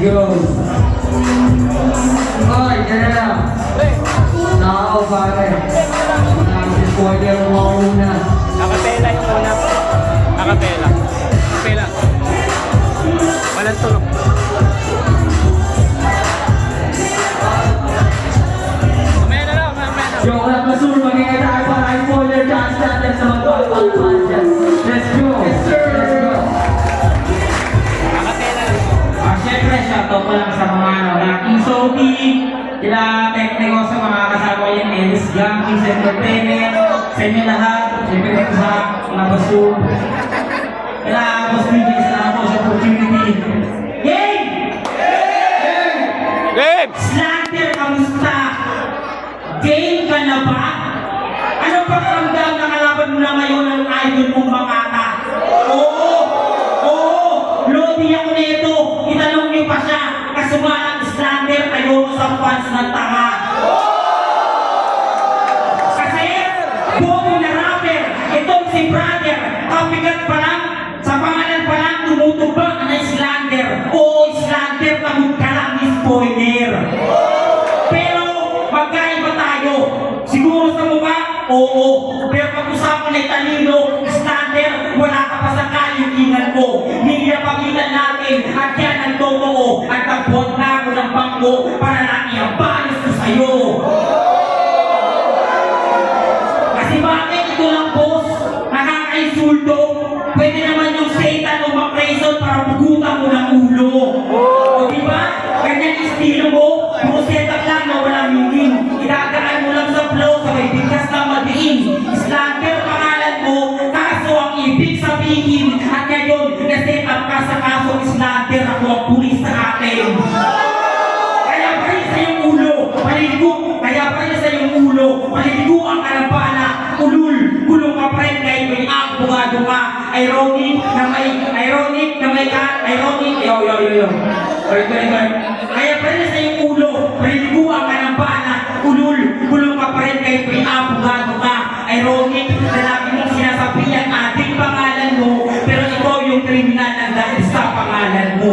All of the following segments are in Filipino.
go. Ay, dyan na lang. Nakaw, pare. Spoiler mo una. Nakapela yung una. Nakapela. Nakapela. Walang tulog. Mamaya na lang, mamaya na. Yung lang masur, magiging tayo para spoiler chance natin sa magpapalpan dyan. Let's go. Yes, sir. Let's go. Nakapela lang. Siyempre, shoutout pa lang sa mga Rocky Sophie, kila Tekniko sa mga kasama ko yan, Elis Gang, Kings Entertainment, sa inyo lahat, siyempre sa mga baso, kila Boss DJ, salamat po sa opportunity. Yay! Game! Slander, kamusta? Game ka na ba? Ano pa karamdam na kalaban mo na ngayon ang idol mong Makata? Oo! Lodi ako nito. Itanong niyo pa siya. Kasumalang slander tayo sa fans ng tanga. Kasi, bobo na rapper. Itong si brother. Kapigat pa lang. Sa pangalan pa lang, tumutubag na slander. Oo, slander. Tamod ka lang, spoiler. Pero, magkaiba tayo. Siguro sa mukha, oo. Pero pag-usapan ay talino, slander, wala ka pa sa kalitingan ko. Nilapagitan natin at yan ang totoo. At nagbuhat na ako ng bangko para lang iabalos ko sa'yo. Kasi bakit ito lang, boss? Nakaka-insulto. Pwede naman yung Satan o McRason para pugutan mo ng ulo. O diba? Ganyan estilo mo. Puro setup lang na walang meaning. Inagaan mo lang sa flow sa may bigkas na madiin. Slander pangalan mo, kaso ang ibig sabihin. At ngayon, na-set up ka sa kaso slander, ako ang pulis sa atin. Kaya pa rin sa iyong ulo, paliligo. Kaya pa rin sa iyong ulo, paliligo ang karambana. Ulul, kulong ka pa rin kahit may abogado ka. Ironic na may ironic. Yo. Kaya pa rin sa iyong ulo, paliligo ang karambana. Ulul, kulong ka pa rin kahit may abogado ka. Ironic na lagi mong sinasabi ang ating pangalan mo, pero ikaw yung kriminal ang dahil sa pangalan mo.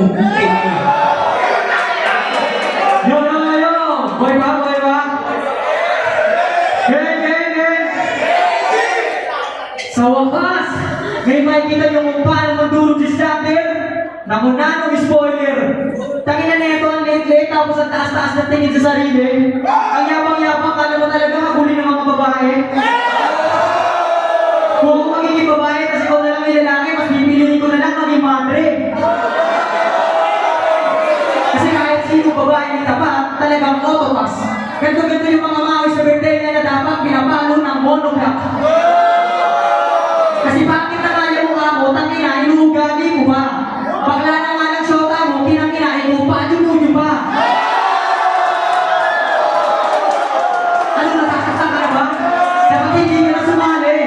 Yo. Boy ba? Game. Sa wakas, may makikita nyo kung paano magdurog si slander. Nakunanong spoiler. Tangina neto ang late-late tapos ang taas-taas na tingin sa sarili. Ang yabang-yabang, kala mo talaga huli ng mga babae. Kung ako magiging babae, kasi ikaw na lang yung lalaki, mas pipiliin ko na lang maging madre. Kasi kahit sino babae ng tapat, talagang autopass. Ganto-ganto yung mga mawis sa birthday na dapat pinapalo ng monoblock. Kasi bakit na kaya mo ako, tangina, inuugagi mo ba? Bakla na nga ng syota mo, kinang-kinain mo pa, nyo pa. Ano, nasasaktan ka na ba? Dapat hindi ka na sumali.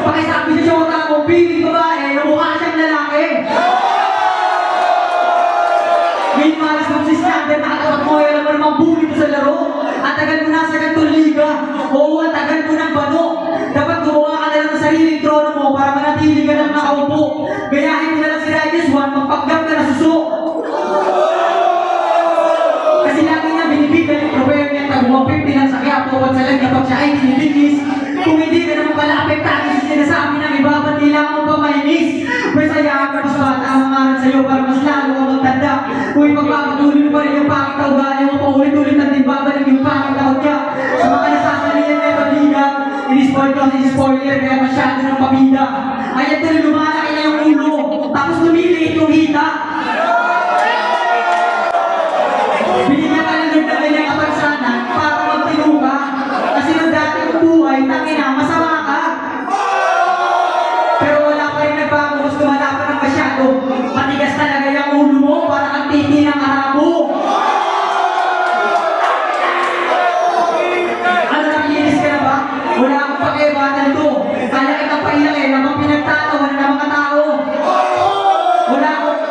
Pakisabi sa syota mo, piling babae, mukha siyang lalaki. Ngayon malas mo si slander, nakatapat mo, alam mo namang bully mo sa laro. Ang tagal mo na sa gantong liga. Oo, ang tagal mo ng bano. Dapat gumawa ka na lang ng sariling trono mo para manatili ka lang nakaupo. Gayahin mo na lang si Righteous One, magpaggap ka na suso. Kasi lagi niya binibigyan yung problema niya, tag-150 lang sa Quiapo at sa lang kapag siya ay nililinis. Kung hindi ka naman pala apektado sa sinasabi ng iba, ba't kailangan mo pa mainis? Pwes hayaan ka mas bata ang mangaral sa'yo para mas lalo ka magtanda. Kung ipagpapatuloy mo pa rin yung pangit na ugali mo, paulit-ulit at din babalik yung pangit na kutya. Sa mga nasasalihan na ito liga, in-spoil ko si spoiler kaya masyado ng pabida. Kaya tuloy lumalaki na yung ulo, tapos lumiliit yung hita. Binigyan ka ng Lord na kanyang kapansanan para magtino ka. Kasi nung dati kong buhay, tangina, masama ka. Pero wala pa rin nagbago, mas lumala pa ng masyado. Matigas talaga yung ulo mo, para kang titi ng arabo. Ano, nakikinis ka na ba? Wala akong pakiabatan to. Kaya kitang pailakin namang pinagtatawa ng mga tao. Wala akong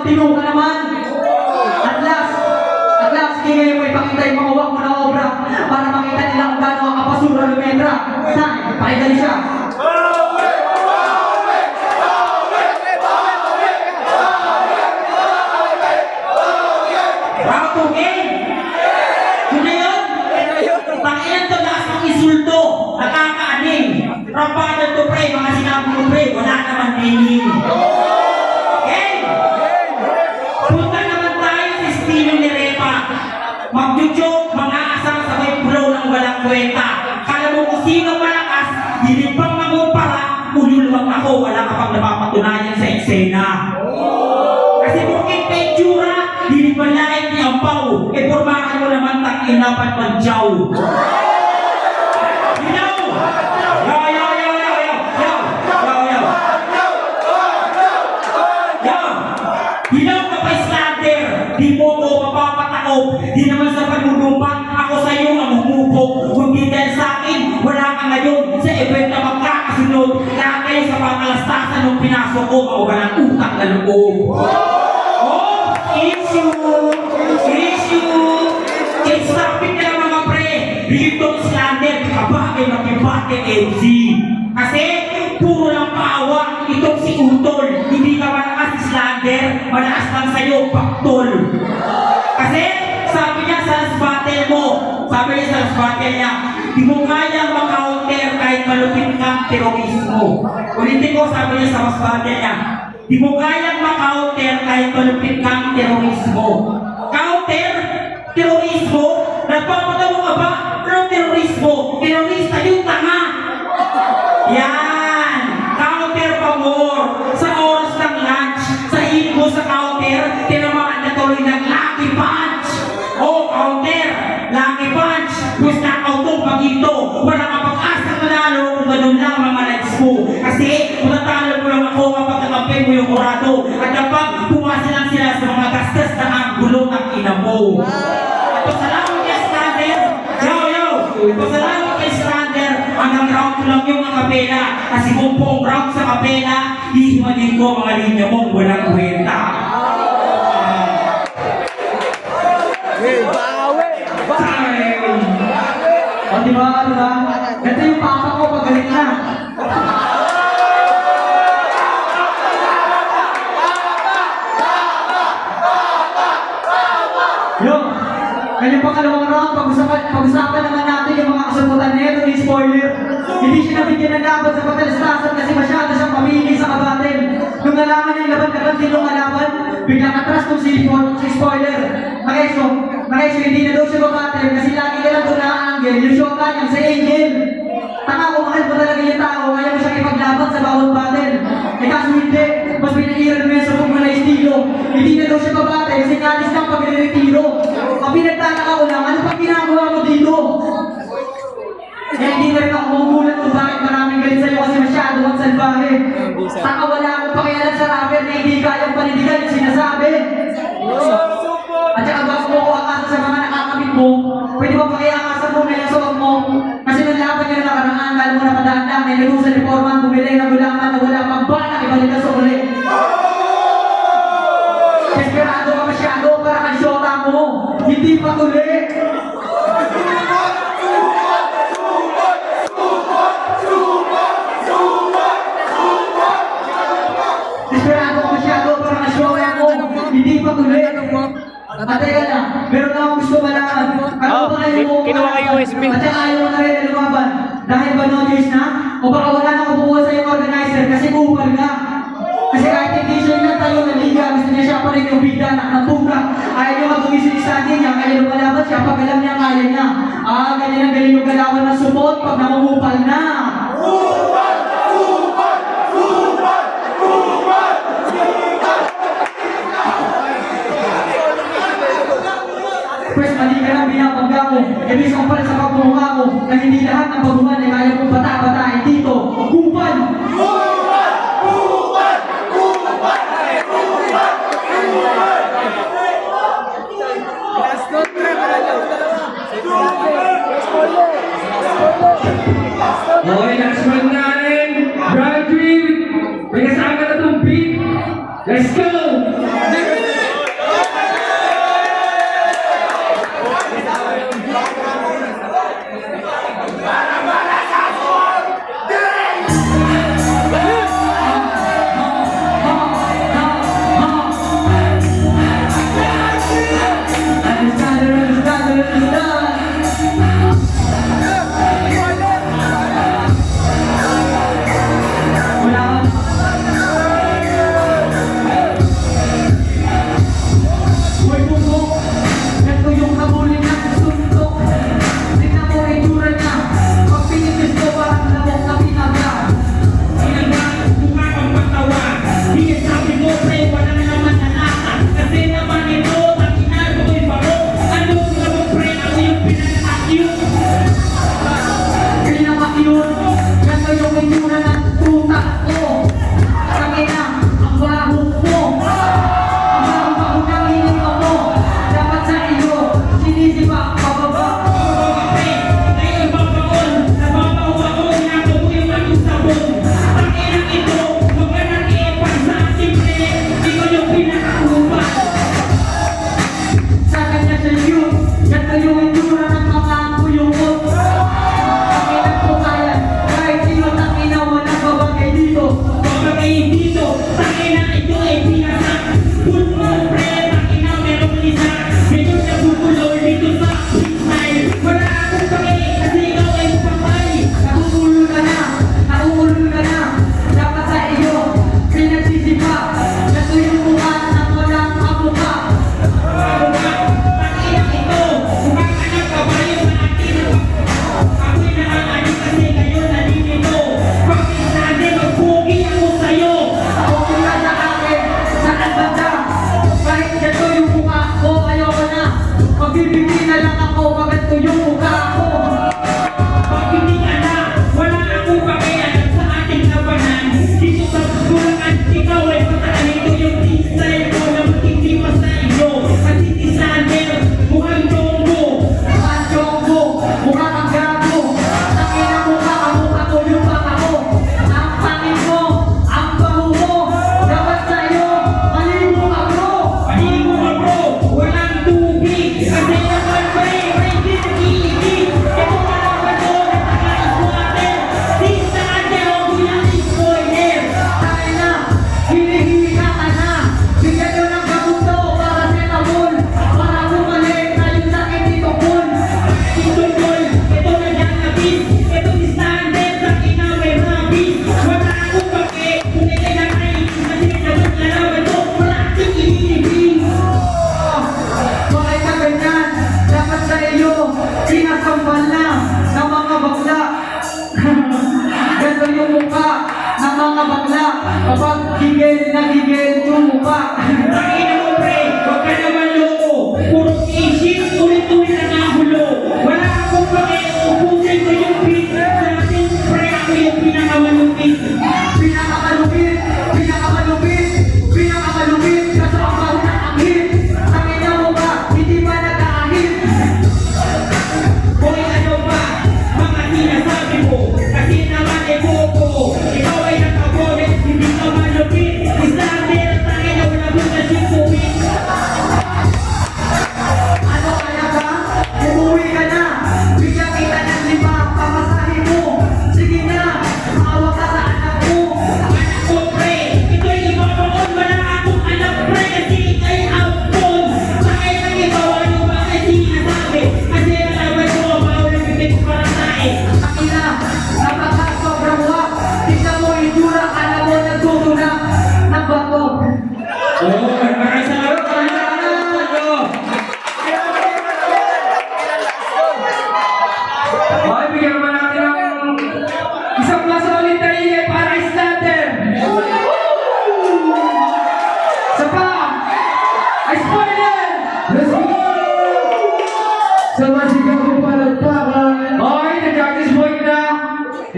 Tino ka naman. At last, sige ngayon mo ipakita yung mga wak mo na obra para makita nila kung gaano ang kapasura lumetra. Saan? Pakita siya. Round 2 game! Yun na yun! Tanginan to lakas ng insulto, nakakaaning. Rampanan to pre, mga sinabi ko pre, wala naman meaning. Game! Punta naman tayo sa estilo ni Repa. Mag-joke, mga asang sabay flow ng walang kwenta. Kala mo kung sino malakas, hindi pang mamumpara, ululwag ako, wala ka pang napapatunayan sa eksena. Kasi porkit may tsura, hindi ba lahat ni Ampaw? E pormahan mo naman tangin na patmadyaw. You know? Hilaw ka pa slander, di mo ko mapapataob. Di naman sa panunumpan, ako sa iyo ang humupok. Kundi dahil sa akin, wala ka ngayon sa event na magkakasunod. Kaya kayo sa pangalastasan nung pinasok ko, mauwalang utang na loob. Oh, issue! It's topic na mga pre. Rito slander, kabagay makibate MC. Kasi, puro lang paawa, itong si Utol. Hindi ka malakas slander, malakas lang sa'yo, paktol. Kasi, sabi niya sa last battle mo, sabi niya sa last battle niya, di mo kayang maka-counter kahit malupit kang terorismo. Ulitin ko, sabi niya sa last battle niya, di mo kayang maka-counter kahit malupit kang terorismo. Counter? Terorismo? Nagpapatawa ka ba? Anong terorismo? Terorista yung tanga! Yan! Counter pa more! Sa oras ng lunch, sa hit mo sa counter, tinamaan na tuloy ng lucky punch! Oh, counter! Lucky punch! Gusto na kautong pagito! Wala ka pag-asa manalo kung ganun lang mga lights mo! Kasi, matatalo mo lang ako kapag nakampay mo yung kurado at kapag pumasa lang sila sa mga gastas na ang gulo ng ina mo! Pasalamat kay Strander! Pasalamat kay Strander! Hanggang round 2 lang yung kapela. Kasi kung buong round sa kapela, hihimanin ko mga linya mong walang kwenta. Time! O diba? Ito yung papa ko pag galit na. Yung kanyang pangalawang round, pag-usapan naman natin yung mga kasagutan nito ni spoiler. Hindi siya nabigyan ng laban sa patalastasan kasi masyado siyang pamili sa kabatin. Nung nalaman niya yung laban din yung kalaban, biglang atras tong si spoiler. Nakaiso, hindi na daw siya kabatin kasi lagi ka lang doon na-angle, yung shota niyang si Angel. Tama ko, mahal mo talaga yung tao, kaya mo siya ipaglaban sa bawat battle. Kaso hindi, mas pinag-iral mo yan sa kung na estilo. Hindi na daw siya kabatin kasi kalis ng pag-retiro. Ang pinagtataka ko lang, ano pang ginagawa mo dito? Kaya hindi na rin ako magugulat kung bakit maraming galit sa'yo kasi masyado kang salbahe. Saka wala akong pakialam sa rapper na hindi kayang panindigan yung sinasabi. At saka bago mo ko akasa sa mga nakakabit mo, pwede ba pakiakasan mo na yung suot mo? Kasi nung laban niya na nakaraan, lalo mo na padaan-daan, may lalo sa reforman, bumili ng gulaman na wala pang balak, ibalik ka sa ulit. Desperado ka masyado para kang shota mo, hindi pa ulit. Desperado ka masyado para kang shota mo, hindi pa ulit. At teka lang, meron na akong gusto malaman. Ano ba kayo mo? Kinuha kay USB. At saka ayaw mo na rin na lumaban. Dahil ba no choice na? O baka wala na kubuha sa yung organizer kasi kupal ka. Kasi kahit hindi siya yung tayo na liga, gusto niya siya pa rin yung bida na nabuga. Ayaw niya mag-uwi sa standing niya, kaya lumalaban siya pag alam niya kaya niya. Ganyan ang galing yung galawan ng support pag namumupal na. Pwes, mali ka lang binabangga mo. Ibig sa pala sa pagmumukha mo na hindi lahat ng baguhan ay kaya mong bata-batain dito. Kupan! Okay, next one natin. Graduate. May kasama na itong beat. Let's go!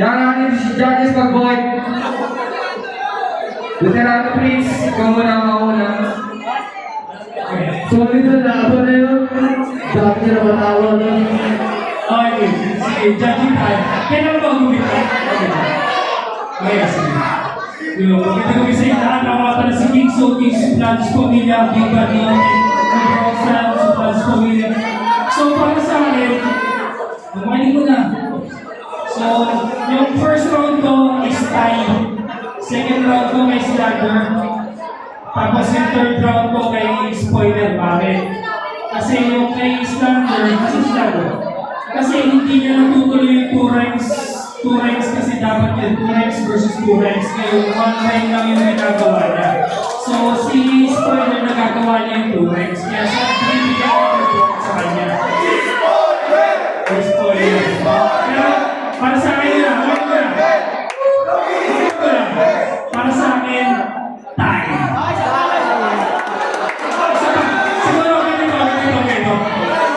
Yan natin si Judges Pagboy. Veterano Prince, ikaw muna ang mauna. Sorry na laban na yun. Dami niya na matawa na. Okay, sige, judging time. Kailan ba gumit ka? Okay, sige. Yung maganda sa itaan, ako nga pala si King So, King Suplans Pamilya, King Gadion, King Roxanne, Suplans Pamilya. So, para sa akin, kumain ko na. So, yung first round ko is tie. Second round ko may slugger. Tapos yung third round ko kay spoiler. Bakit? Kasi yung kay slugger, kasi hindi niya natutuloy yung 2 ranks kasi dapat yun 2 ranks versus 2 ranks. Kaya 1 rank lang yung ginagawa niya. So si spoiler nagagawa niya yung 2 ranks. Kaya siya binibigyan ng sa kanya. Spoiler. Pero para sa akin yun, para sa akin, tayo.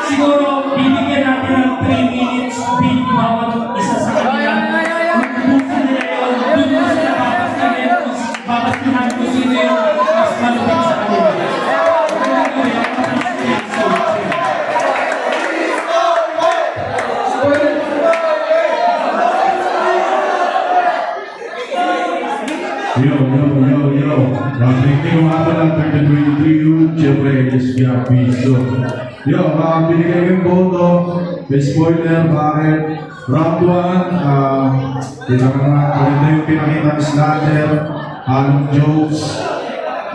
Siguro, bibigyan natin ng 3 minutes beat bawat isa sa kanila. Magbubusin nila yun, doon mo sila babastihan kung sino yung mas malupit sa kanila. Yo. Nakikita ko nga pala ng 2023 yun. Siyempre, SPRP. Yo, binigay ko yung boto. May spoiler, bakit? Round 1, maganda yung pinakita ni Slater, halong jokes.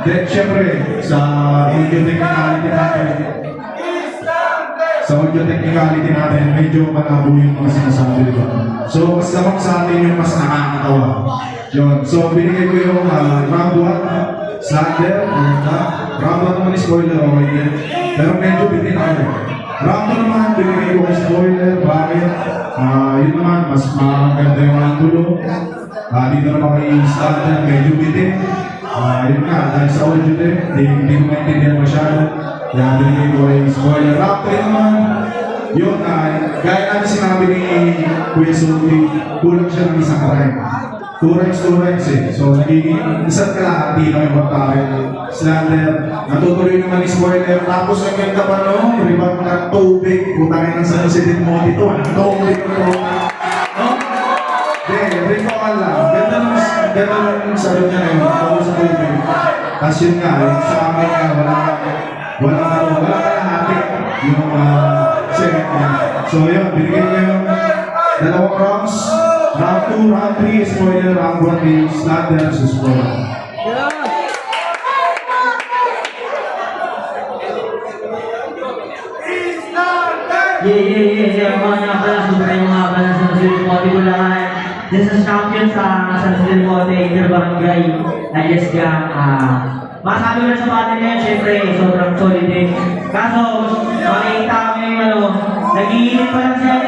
Then, siyempre, sa audio technicality natin, medyo malabo yung mga sinasabi, diba? So, mas lamang sa atin yung mas nakakatawa. Yun. So, binigay ko yung round 1, Slater, round 1 naman ni spoiler, okay din. Pero medyo bitin ako. Round 2 naman, binigay ko kay spoiler, bakit? Yun naman, mas maganda yung angulo. Dito naman kay Slater, medyo bitin. Yun nga, dahil sa audio din, hindi ko maintindihan masyado. Kaya binigay ko kay spoiler. Round 3 naman, yun, gaya natin sinabi ni Kuya Sophie, kulang siya ng isang rank. 2 ranks eh. So, nagiging isang kalahati lang yung magpapit. Slander, natutuloy naman ni spoiler. Tapos, ang ganda pa no, rebound ng tubig. Putangin ng San Jose din mo dito. Ang tubig ko. No? Recall lang. Ganda ng sabi niya na yun. Tawag sa tubig. Tapos yun nga, sa amin nga, wala kalahati. Yung second niya. So, yun, binigay niya yung 2 rounds. Round 2, round 3, spoiler, round 1 is Slater sa spoiler. Yeah. Mga nga pala, sobrang mga pala sa Nasilin Mote ko lahat. Dyan sa champion sa Nasilin Mote, Interbarangay, alias gang, masabi ko na sa battle na yun, syempre, sobrang solid din. Kaso, makikita kami yung nag-iinit pa lang siya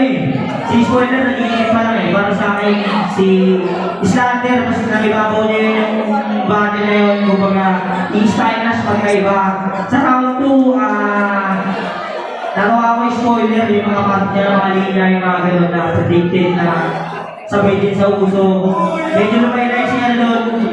si spoiler, nag-iinit pa lang para sa akin, si Slater, mas nagibabaw niya yung battle na yun, kumbaga, i-style na sa pagkaiba. Sa round 2, nagawa ko yung spoiler, yung mga part niya na mga linya, yung mga gano'n na predicted na sabay din sa uso. Medyo lumay-lay siya doon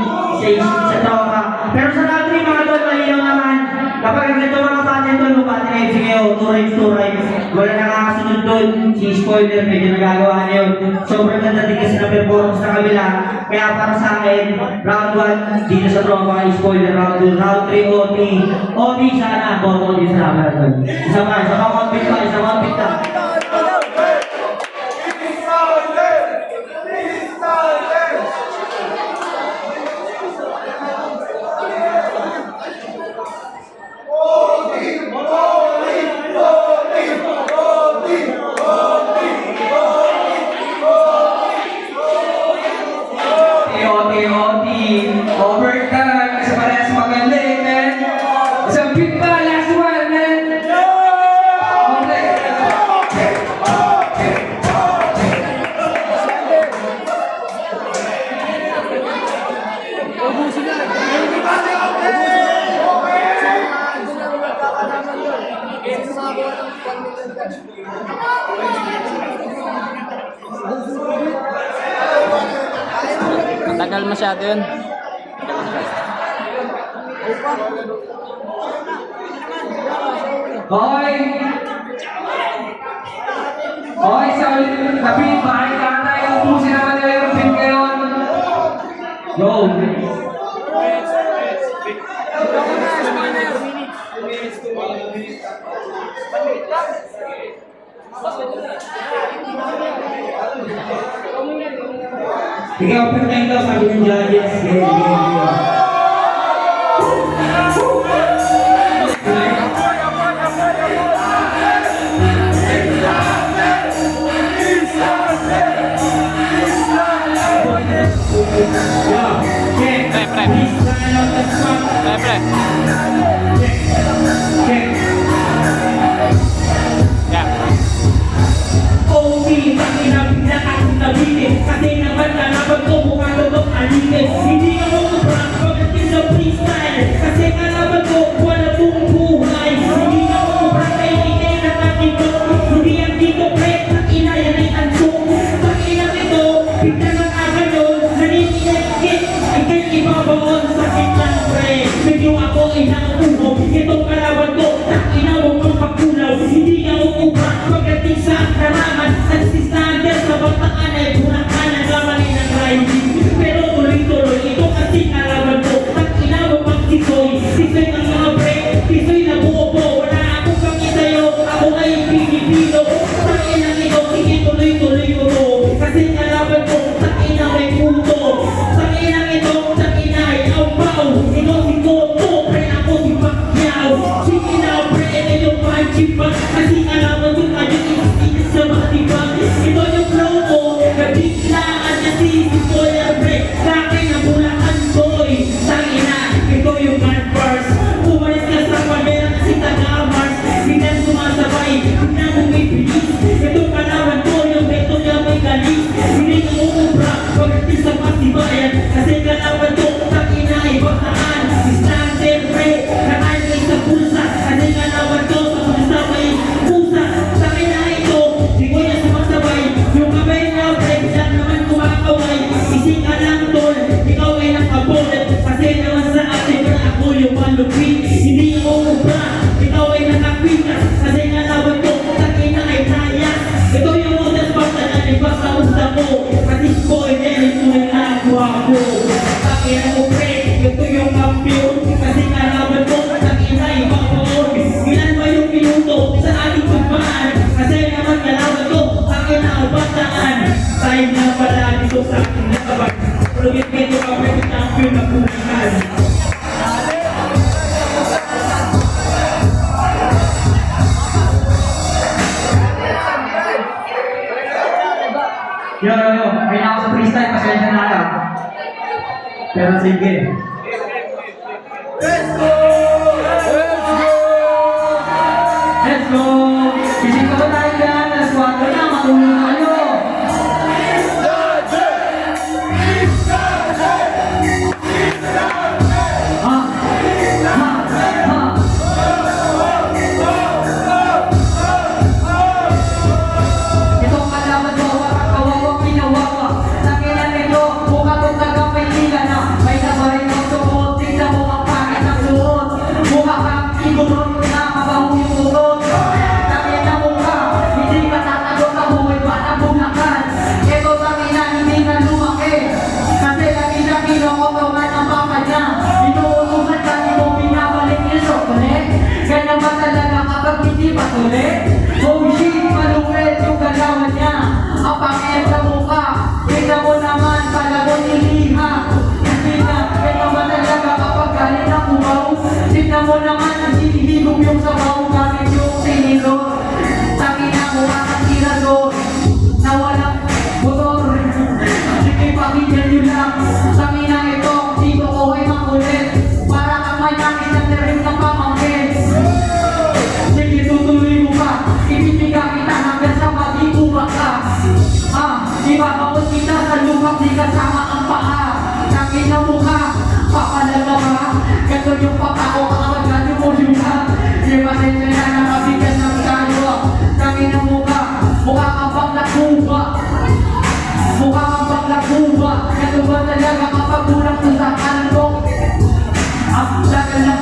sa tropa. Pero sa round 3 mga doon, malinaw naman. Kapag ganito mga patent doon, lupati na FC kayo, 2 ranks. Wala nakakasunod doon. Si spoiler, medyo nagagawa niya yun. Sobrang ganda din kasi na performance na kabila. Kaya para sa akin, round 1, dito sa tropa, spoiler, round 2, round 3, OT. OT sana, boto din sa laban. Isa pa, compete ka. Overtime, kasi parehas magaling, man. Isang beat pa, last one, man. Tagal masyado yun. Hoy! Hoy, sa kapit, bahay ka tayo. Ubusin naman nila yung pin ngayon. Yo! Ikaw, pagkain daw, sabi ng judges. Pre, pre. Pre, pre. Yeah. OP, pag inabigla akong tabitin. Kasi naman lalaban ko mukha totong alitin. Hindi ako sobrang pagdating sa freestyle. Kasi kalaban ko wala pong buhay. Hindi ako sobrang kailangan na natin ko. Hindi ang dito pre, ang inayan ay anso. Pag inang ito, bigla ng agad yun. Naninigit, ay kay ibabaon sa kitang pre. Medyo ako ay nauubo. Itong kalaban ko, tak inawag ng pagkulaw. Hindi ako ubra, pagdating sa haraman. Nagsisagad sa bataan ay burakan ang gamalin ng riding. Pero tuloy-tuloy, ito kasi kalaban ko. Tak inawag pag sisoy. Sisoy ng mga pre, sisoy na buopo. Wala akong kami sa'yo, ako ay Pilipino. Tak inang ito, sige tuloy-tuloy ko. Kasi kalaban ko, tak inang may puto. Tak inang ito, tak inay, ang pao. Ito si Toto, pre ako si Pacquiao. Sige na pre, ito yung punching bag. Kasi kalaban ko tayo isis sa matibag. Ito yung flow ko, nabiglaan niya si Spoiler Break. Sa akin ang Bulacan Boy. Tangina, ito yung God First. Umalis ka sa pamera kasi taga-Mars. Biglang sumasabay, biglang bumibilis. Ito kalaban ko, yung beto niya may galis. Hindi ko umubra, pagdating sa pasibayan. Kasi kalaban ko, tangina ay bataan. Isang siyempre, nakain sa pulsa. Kasi kalaban ko, sa pulsa may pusa. Tangina ito, di ko niya sumasabay. Yung kamay niya, break lang naman kumakaway. Ising ka lang tol, ikaw ay nakabolet. Kasi naman sa atin na ako yung malupit. Hindi ako ubra, ikaw ay nakapitas. Kasi kalaban ko, tangina ay layas. Ito yung utas basta na liba sa usta mo. Kasi ko ay ito ay nakakuha ko. Tangina mo pre, ito yung kampiyon. Kasi kalaban ko, tangina ay babaon. Ilan ba yung minuto sa ating pagmaan? Kasi naman kalaban ko, tangina ang bataan. Time na pala dito sa ating laban. Promit ito ka pre, champion na buhay. Yo, may na ako sa freestyle, pasensya na lang. Pero sige. Let's go! Isip ko ba tayo dyan? Alas 4 na, matulog na kayo. Ha? Itong kalaban ko, kawawang pinawawa. Nakilan nito, mukha kong tagang may tila na. May nabarin ng suot, tingnan mo ang pangit ng suot. Mukha kang igurot na mabaho yung utot. Nakita mo ka, hindi ka tatagot na buhay pa na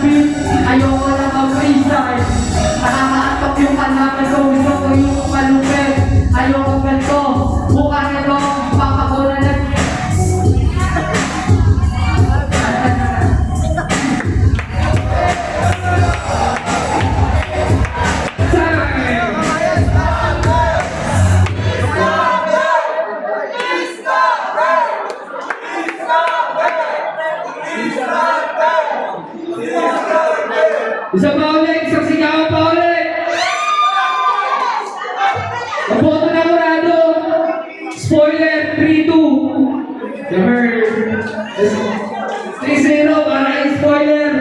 beat. Ayoko na mag-freestyle. Nakakaantok yung kalaman ko. Gusto ko yung malupit. Ayoko ganito. Mukha nito. Papakuna na. Isa pa ulit, isang sigawan pa ulit. Maboto na murado. Spoiler, 3-2. Number 3-0 para kay spoiler.